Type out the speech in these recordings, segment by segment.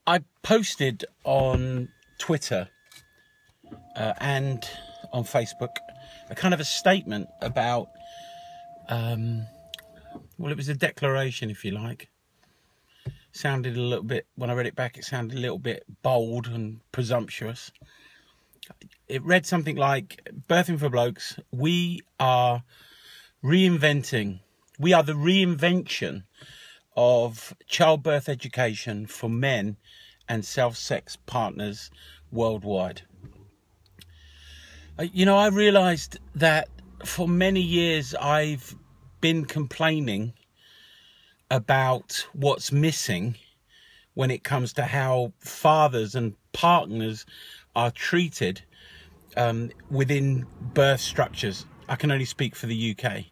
I posted on Twitter and on Facebook a kind of a statement about, well, it was a declaration, if you like. Sounded a little bit, when I read it back, it sounded a little bit bold and presumptuous. It read something like, Birthing for Blokes, we are the reinvention of childbirth education for men and self-sex partners worldwide. You know, I realized that for many years I've been complaining about what's missing when it comes to how fathers and partners are treated within birth structures. I can only speak for the UK.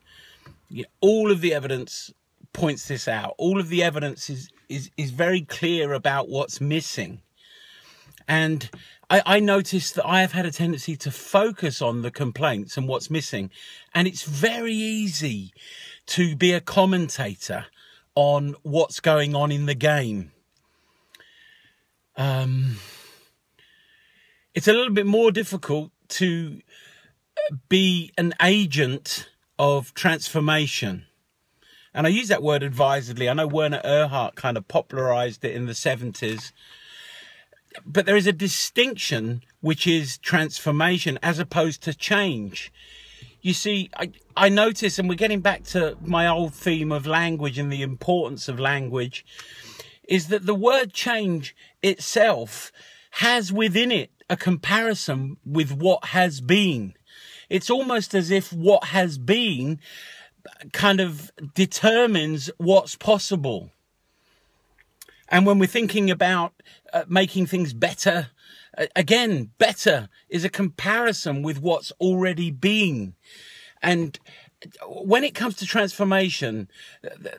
All of the evidence points this out. All of the evidence is very clear about what's missing. And I noticed that I have had a tendency to focus on the complaints and what's missing. And it's very easy to be a commentator on what's going on in the game. It's a little bit more difficult to be an agent of transformation. And I use that word advisedly. I know Werner Erhard kind of popularized it in the 70s. But there is a distinction, which is transformation as opposed to change. You see, I notice, and we're getting back to my old theme of language and the importance of language, is that the word change itself has within it a comparison with what has been. It's almost as if what has been kind of determines what's possible. And when we're thinking about making things better, again, better is a comparison with what's already been. And when it comes to transformation,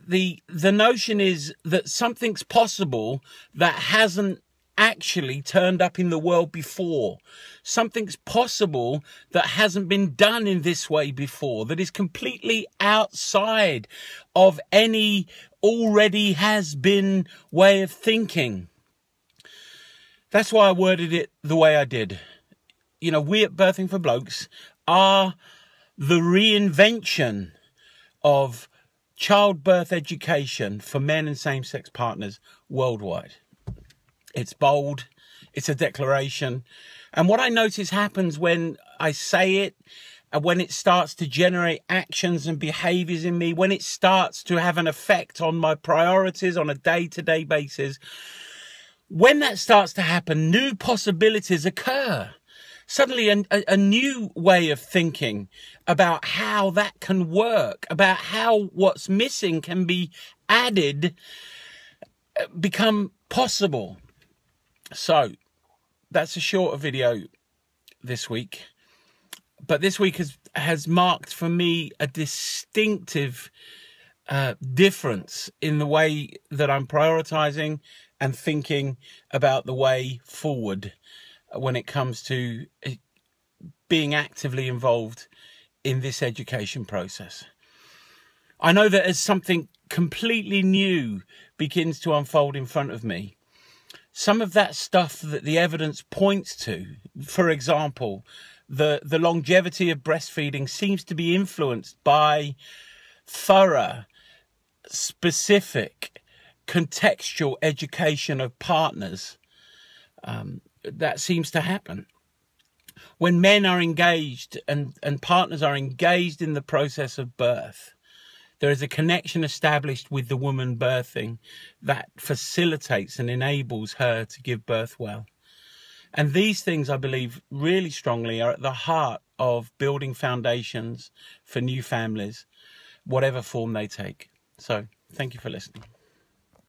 the notion is that something's possible that hasn't actually turned up in the world before. Something's possible that hasn't been done in this way before, that is completely outside of any already has been way of thinking. That's why I worded it the way I did. You know, we at Birthing for Blokes are the reinvention of childbirth education for men and same-sex partners worldwide. It's bold, it's a declaration. And what I notice happens when I say it, and when it starts to generate actions and behaviors in me, when it starts to have an effect on my priorities on a day-to-day basis, when that starts to happen, new possibilities occur. Suddenly a new way of thinking about how that can work, about how what's missing can be added, become possible. So that's a shorter video this week. But this week has marked for me a distinctive difference in the way that I'm prioritizing and thinking about the way forward when it comes to being actively involved in this education process. I know that as something completely new begins to unfold in front of me, some of that stuff that the evidence points to, for example, the longevity of breastfeeding seems to be influenced by thorough, specific, contextual education of partners. That seems to happen. When men are engaged and partners are engaged in the process of birth, there is a connection established with the woman birthing that facilitates and enables her to give birth well. And these things, I believe, really strongly are at the heart of building foundations for new families, whatever form they take. So, thank you for listening.